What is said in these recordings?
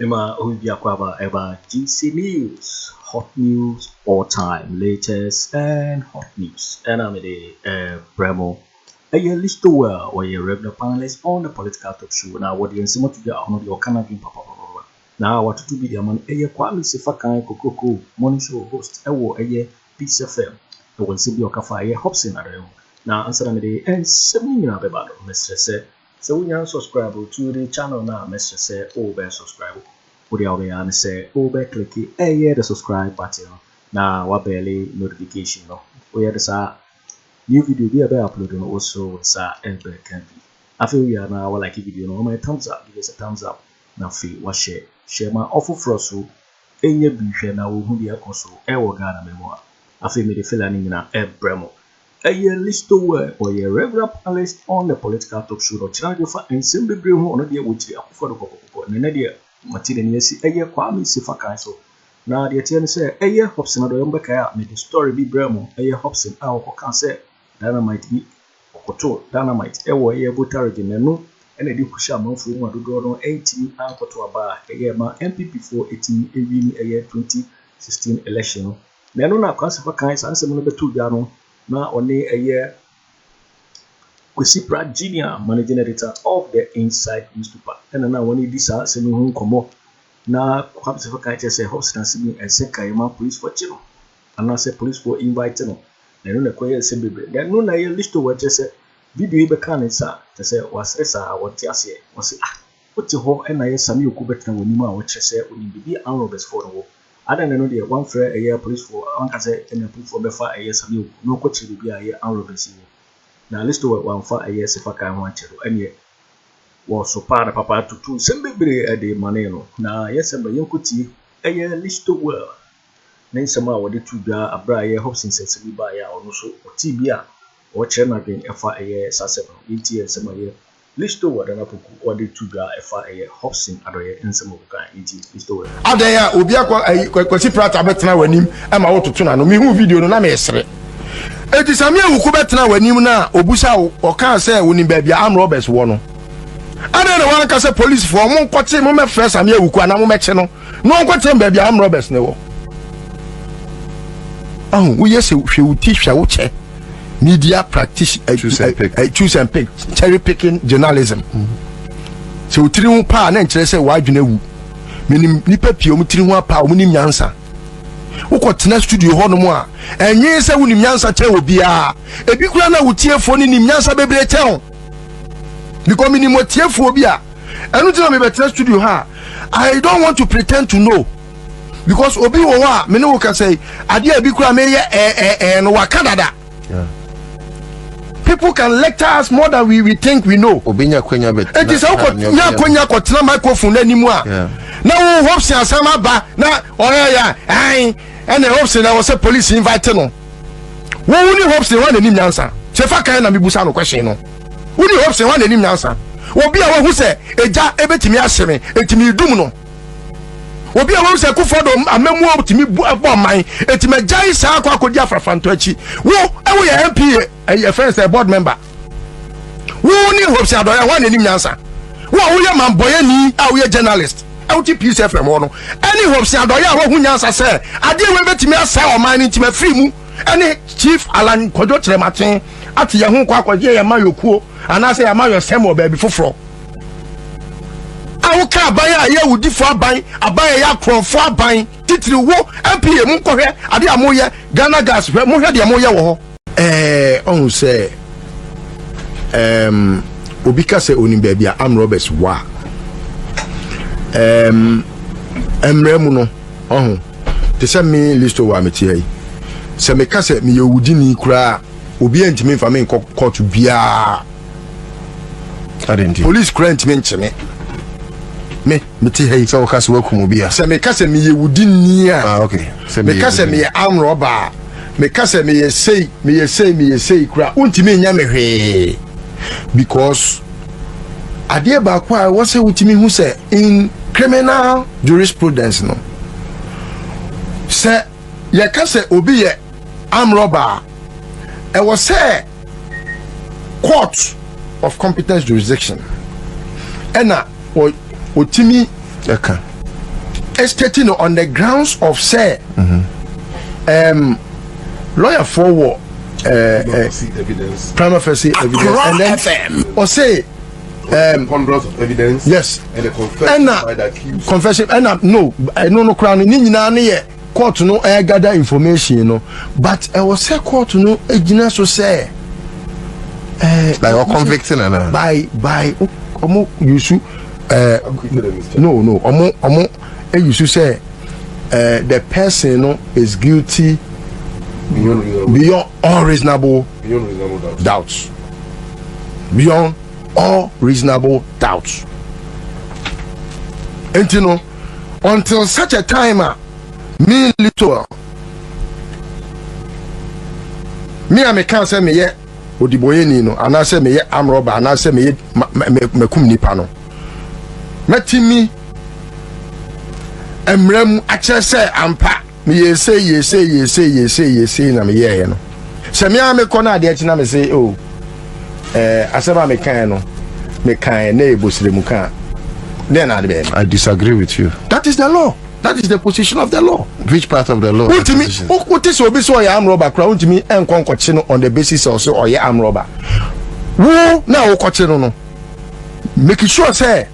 Emma Obiakwaba Eba GC News, hot news all time, latest and hot news. And I'm the Bremo. A Listo or a regular panelist on the political talk show. Now, what the Nsimo to get on your Canadian papa. Now, what to be the man, a Kwame Sefa Kayi Kokoko, morning show host, a Peace FM. The one Sibi Okafa, a Hopeson Adorye. Now, answer me and 7 years about Mr. Say. So we can subscribe to the channel now, Mr. Say, over subscribe. Put the audio and say, over click the subscribe button. Now, what barely notification. No, we had this new video be about uploading also, sir, and can be. I feel we are now like a video. No, my thumbs up, give us a thumbs up. Now, feel what share my awful frosso. Any beef now who be a console, Ghana memoir. I feel me the feeling in a Bremo. A Listo or a regular panelist on the political talk show or channel for and simply bring on the which they are for the Kennedy Agyapong, Kwame Sefa Kayi. Now the attorney say, Hopeson Adorye made the story be Bremo, Hopeson, our can say, Dynamite be Akoto, Dynamite, Botarage, no, and a Dipusha Monfru, who do on 18 Akoto bar, my MPP for 18 2016 election. Then on our Sefa Kayi, answer number 2 down. Now only a year Kwesi Pratt Junior, managing editor of the Inside newspaper. And now when this are sending home come now Kwame Sefa Kayi say Hopeson Adorye and say Kayama police for chino. And now say police for inviting no. Then no Kwesi Sefa. Then no na Listo what just say video be can say to say was esa what just say was what the whole and I Sammy Okubet na wonima what say when be unrobes for the I don't know the one for a year police for one say and police for befa a year Sammy no coach will be a year unrobes. Now Listo one for a year Sefa Kayi want to and yet was so part of papa to two semi a day maneno. Now yes and by Yonkuti a year Listo well. Then somehow what the two a bra Hopeson Sensible by or so or TBA or China again FIA Sasseven, ETS some year. Listo what an apple or the two FIA Hopeson Adorye and some of the kind Listo. Adaya Obiakwa Kwesi pratt abetena wanim ama wo toto na no me hu video no na me esre. Eti Sammy wuku betena wanim na obusa o kan say woni ba bia am robbers wo no. Ada na wan ka say police for mo nkote mo me fresh Sammy wuku ana mo meche no. No nkote ba bia am robbers ne wo. Wo yesi hwewuti hwa che. Media practice choose and pick cherry picking journalism. So tiri ho pa na nkere say wa adwena wu. Menim nipa pie o tiri ho pa o nim nyansa. Wo ko tena studio ho no mo a enye say wo nim nyansa che obi a ebi kura na wo tiefo ni nim nyansa bebre che ho. Because menim wo tiefo obi a enu tena me betena studio ha I don't want to pretend to know. Because obi wo wa me no wo ka say ade ebi kura me ye no wa Canada. Yeah. People can lecture us more than we think we know. Obinya kwenya bet. It is how nya kwenya ko tena microphone animu a. Na wo Hopeson asama ba na oya ai and Hopeson na was say police invite no. Wo woni Hopeson wan anim nyansa. Sefa Kayi na mebusa no question no. Woni Hopeson wan anim nyansa. Obi a wo hu say eja ebetimi aseme etimi dum no. Obi a wo say Akufo-Addo amemu otimi bo man etimi jai sa akwa akodi afrafanto achi. Wo ewo ye MP a friend say board member. Wo ni Hopeson Adorye wan anim nyansa. Wo ye man boy ni a wo ye journalist. Outi Peace FM no. Any Hopeson Adorye a wo hu nyansa say ade we betimi asa o man ni ntimi free mu. Any chief Alan Kojo Kyeremanteng ati ye hu kwa akwaje ye mayokuo ana say ye mayo semo ba bi foforo. Awo ka abaya ye wudi fo aban abaya ya krofo aban titiri wo MPA mu kohwe ade amoye Ghana gas mo hwe de amoye wo ho on say obi ka say oni ba bia am robbers wa emre mu no ohun te say me Listo wa meti ai se me ka say me ye wudi ni kura obi antimi fa me court bia police grant me ncheme me meti hey so ka so wakum obi a se me ka se me ye wudi ni a okay me ka se me ye am robber me ka se me ye say kura untimi nya me hwe because ade ba kwa wo se utimi hu se in criminal jurisprudence no se ye ka se obi ye am robber e was say court of competence jurisdiction ena otimi eka estating on the grounds of say lawyer for prima facie evidence and then or say hundreds of evidence yes and the confession by the accused confession and no crown ni nyina na ye court no gather information no but I was say court no ejina so say like or convicting and by omo Owusu no omo Owusu say the person no is guilty beyond all reasonable doubts. Beyond all reasonable doubts. And you know, until such a time, me little, me I can't say me yet. Odiboyeni no, and I say me yet am robber, and I say me me kum nipa no. Metimi emrem ache say ampa. Me say na me ye no. Se me am ko na de na me say oh asaba me kan no me kan na ebosire mu kan. Then I disagree with you. That is the law. That is the position of the law. Which part of the law? Ultimi what is obi so ya am robber kra ultimi enkonkoche no on the basis of so oye am robber. Wo na wo koche no. Make sure say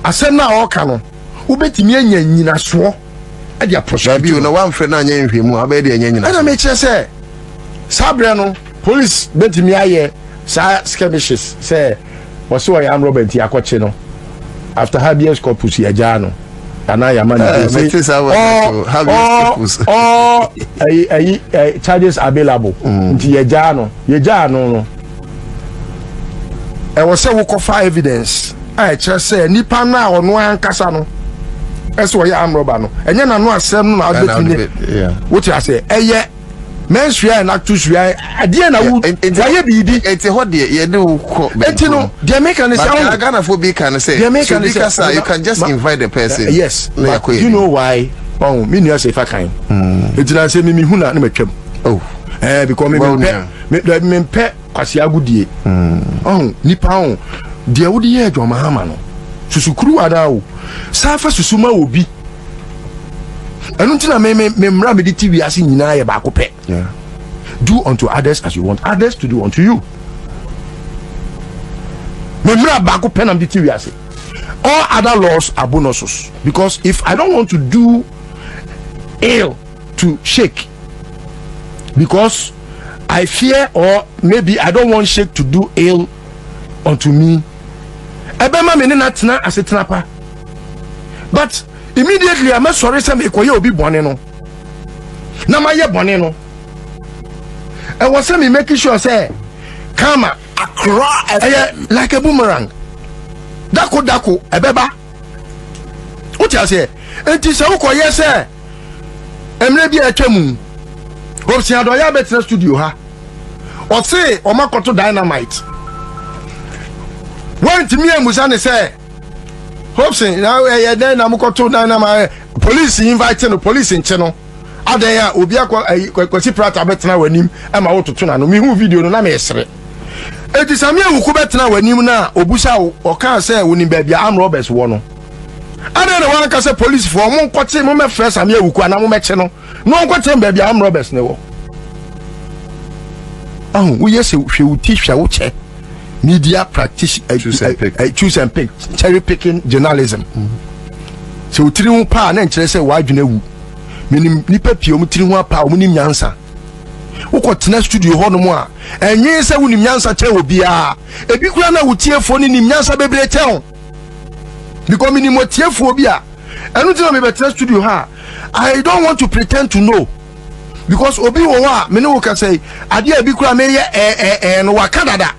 asem na o ka no ubetimi anya nyina so. You know one friend and him, I bet I make sure say Sabriano police bent me aye skirmishes say was so I am Robert Yakochino after habeas corpus Yajano and I am charges available Yajano I was say we call for evidence I just say nipa na or no ankasa that's why I'm robber no and then I know asem na adbetini what I say eye mensua na tusua ade na wo waye bibi enti ho de ye de wo enti no the American is Ghana for be can say you can just invite the person yes but you know why me Nua Sefa Kayi enti na say me hu na na matwam because me pe kwasi agudie nipa de wo de ye adwo Mahama no susukuru ada o safa susuma obi enu ntina me mra me di TV ase nyina ye ba ko pe do unto others as you want others to do unto you me mra ba ko pe na di TV ase all other laws are bonuses because if I don't want to do ill to shake because I fear or maybe I don't want shake to do ill unto me ebema me na tena asetena pa but immediately I'm sorry say me koye obi bone no na ma ye bone no I was say me making sure say kama across like a boomerang dako ebeba what you say enti say koye say emre bi atwamu Hopeson Adorye betina studio ha o say o makoto dynamite want me amusa ne say Hopeson now then na mukoto dynamite police invite no police in channel adan obi Kwesi pratt abetena wanim e ma wototo na no me hu video no na me esere eti Sammy awuku betena wanim na obusa o kan say woni ba bia am robbers wo no adan na wan ka say police for mo nkote mo me fresh Sammy awuku na mo meche no nkote ba bia am robbers ne wo we yes hwe uti hwa wo che media practice choose and pick cherry picking journalism so utiri hu pa na nkire say wadwena wu menim nipa pie omutiri hu apa omunim nyansa ukotena studio ho no mo a enye say wunim nyansa che obi a ebi kura na wutiefo ni nim nyansa bebre che ho because menim wutiefo obi a enu ti na me betena studio ha I don't want to pretend to know because obi wo a me ne wo ka say ade ebi kura me ye no wakadada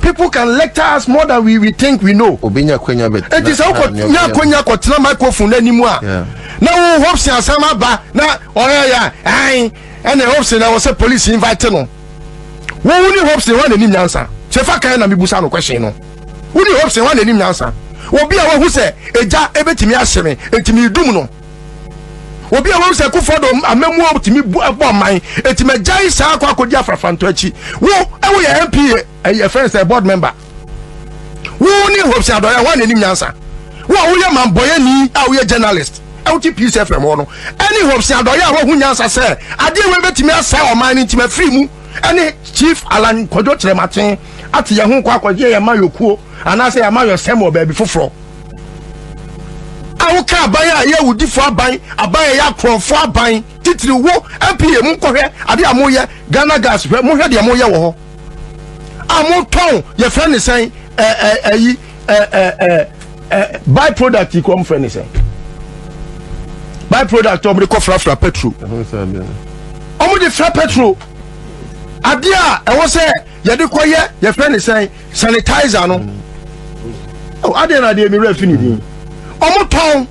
people can lecture us more than we think we know. Obinya kwenya bet. It is how nya kwenya kwotena microphone na nimu a. Na wo Hopeson asama ba na oya ya ai and the Hopeson na was police invite no. Wo woni Hopeson wan anim nyansa. Sefa Kayi na mibusa no question no. Woni Hopeson wan anim nyansa. Obi a wo hu se eja ebetimi ahyeme etimi dum no. Obi a wo se Akufo-Addo amemu otimi bu man etimi jai sa akodi afrafanto achi. Wo ewo ye MP a friend say board member. Wo ni Hopeson Adorye wan anim nyansa. Wo Who are man boy ni? Are you journalist? LT Peace FM no. Any Hopeson Adorye a who nyansa say, ade we betimi asa o man nti ma free mu. Any Chief Alan Kojo Kyeremanteng ati ye ho kwa akwaje ye ma yokuo anase ye ma yosem o ba bi foforo. Awo ka aban ye wudi fo aban ye akrofo aban titiri wo MPA mu kohwe ade amoye Ghana gas hwe mo hwe de amoye wo ho. Amoton ye friend ne sen by product come friend ne sen. By product omo de ko frafra petrol. Omo de fra petrol. Adia e wo se ye de koye ye friend ne sen sanitizer no. Oh ade na de mi refi ni din. Omo ton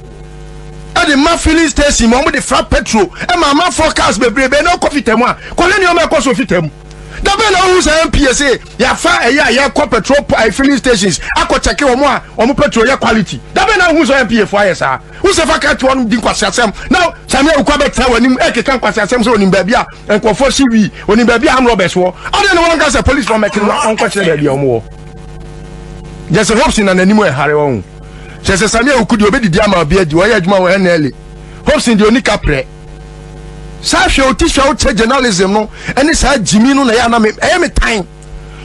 e de ma filling station omo de fra petrol e ma forecast bebrebe no coffee temu a ko le ni o me ko so fitem. Dabe na who say MPSA ya fa ya ko petrol filling stations akọ check omo petrol ya quality. Dabe na who say MPA for yes who say fa ka to on din kwasiasem now Sammy ukwa betra wanim kan kwasiasem so onim ba bia enkofo CV onim ba bia am robbers wo ade no one can say police from making on question ba bia omo just a Hopeson na nanimu e hare won say Sammy ukudi obedidi ama bia di wo ya adwuma wo NLA Hopeson di onika pre Sasha Otisha out journalism no any side Jimmy no na ya na me time.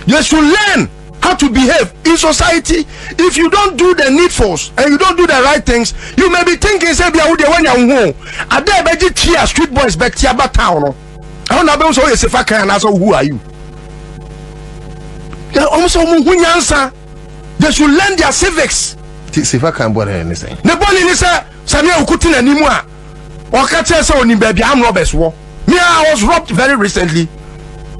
You should learn how to behave in society. If you don't do the needfuls and you don't do the right things, you may be thinking say bia wo de when you home. Ade beji tia street boys back tia ba town no. I don't know so Sefa Kayi na so who are you? They almost nyansa. They should learn their civics. Sefa Kayi boy anything. Ne boni ni say Sammy ukuti na nimu a Okache say oni baby am robbers wo. Me I was robbed very recently.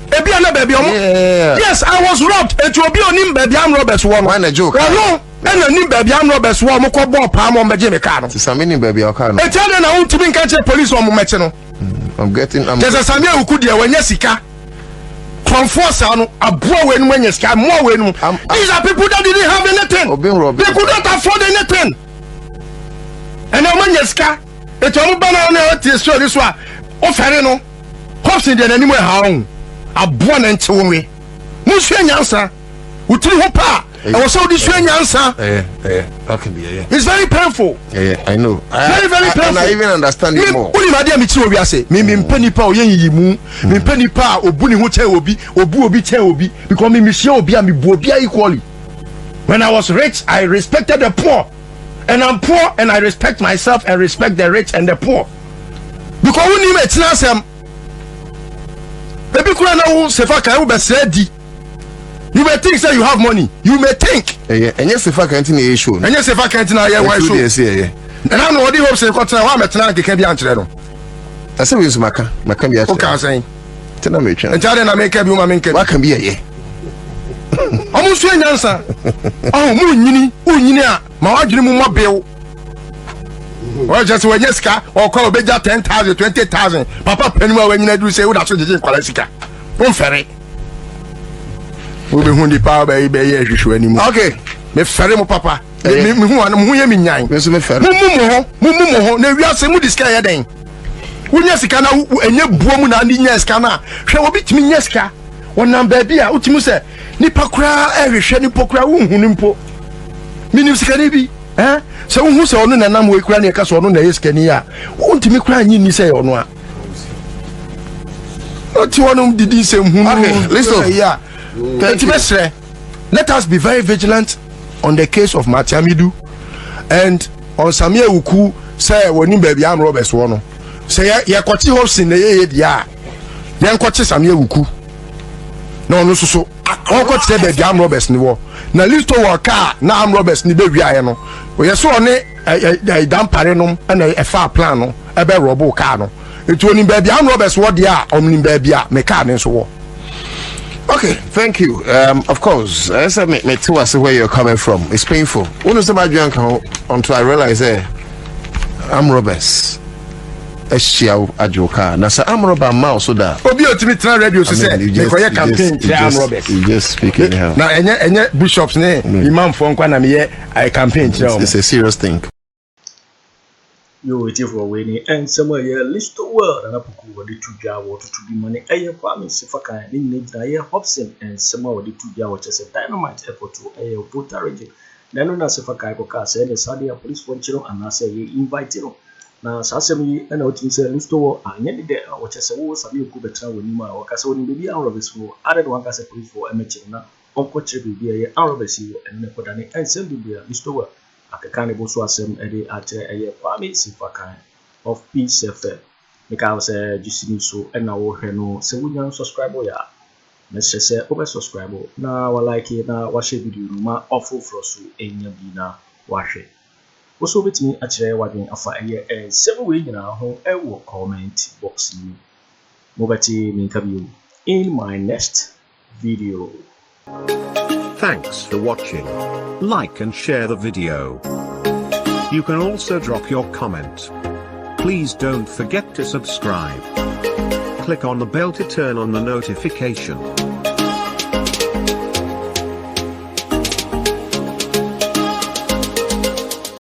Ebi ana baby omo. Yes, I was robbed. Etu obi oni baby am robbers wo. Why na joke? No, ena ni baby am robbers wo mo ko bo pa mo meje me car no. Sammy ni baby o car no. Eti ana na untimi nka che police o mo meche no. I'm Just Sammy ukudu e wanya sika. Conforce anu aboa we nu wanya sika, mo we nu. These are people that didn't have anything. They could not afford anything. And now wanya sika eto mo bana na oti story so a o fere no Hopeson de nanimu e ha on aboa na nche wonwe mu hwe nyansa utiri ho pa e wo so di hwe nyansa that can be it's very painful. I know. Very painful. And I even understand it more. Uni ma dia mi ti obi ase me mpani pa o yenyi mu me mpani pa obu ni ho che obi che obi because me hye obi a me bu obi equally. When I was rich I respected the poor. And I'm poor and I respect myself and respect the rich and the poor. Because we need to them. Baby kura na wo Sefa Kayi wo be sredi. You may think say you have money. You may think. And yes Sefa Kayi na issue. And yes Sefa Kayi na ya why show. And I know what the Hopeson kotra wa metena keke bi ankyere no. I say we use maka bi ankyere. O kan say. Tena me twa. And tell na make bi o ma me nke. Wa kan bi ye. Omo so nyansa. Oh mu nyini a ma wadwene mu mobile. Well just when you ska or call beja 10,000 20,000 papa penuma when you do say we da so jeje kwala sika. Won fere. We be hundi pa ba ye hwehwe animu. Okay. Me fere mo papa. Me hu an mo ye me nyan. Me so me fere. Mu ho na wiase mu diska ye den. Wunya sika na enye buo mu na ndi nya sika na. Hwe obi timi nya sika. Wonam ba bia utimu se nipa kura ehwehwe nipa kura wonhu nimpo. Minim sika ne bi. So who say ono na nam we kura na ka so ono na yeskani a wontimi kura anyi ni say ono a oti wono didi say hu. Okay, Listo. Yeah. Let us be very vigilant on the case of Matiamidu and on Sammy Uku say woni baby am robbers wono say ye kwoti Hopeson na ye dia ye kwoti Sammy Uku no no so on kwoti baby am robbers ni wo na Listo wa car na am robbers ni be wiaye no we so on Dampare no na e fa plan no e be robo car no etu oni baby am robbers wo dia omni baby a me car ni so wo. Okay, thank you. Of course, I said me too as where you're coming from. It's painful. When you say my drunk until I realize I'm robbers. Akufo-Addo Agyarko. Na say I'm robber mouse so that. Obi otimi tran radio so say me koye campaign I'm robbers. You just speaking here. Na enye bishops ne imam for nkwa na me ye campaign kire. It's a serious thing. Yo waiting for winning and somewhere here Listo world and apuku wadi tuja water to be money aye Kwame Sefa Kayi ni na ye Hopeson and somewhere wadi tuja water say dynamite airport to aye Volta region Nano na Sefa Kayi ko ka say ne Sadia police for chiro anase ye invite no. Na sasemi na otin say Listo anya de o chese wo sabi ku betra woni ma o kase woni bebi an robes wo ade no wanka say police for emechi na onko chire bebi ye an robes wo enne ko dane ensem bebi Listo akeka ne bo so asem ede ate eye Kwame Sefa Kayi of Peace FM. Mika say jusini so na wo hwe no se wunya subscribe ya. Mese say over subscribe na wa like na wa share video no ma offer so enya bi na wa hwe. Also betimi akire wadwen afa eye 7 way nyina ho e wo comment box ni. Mobati minka bio in my next video. Thanks for watching. Like and share the video. You can also drop your comment. Please don't forget to subscribe. Click on the bell to turn on the notification.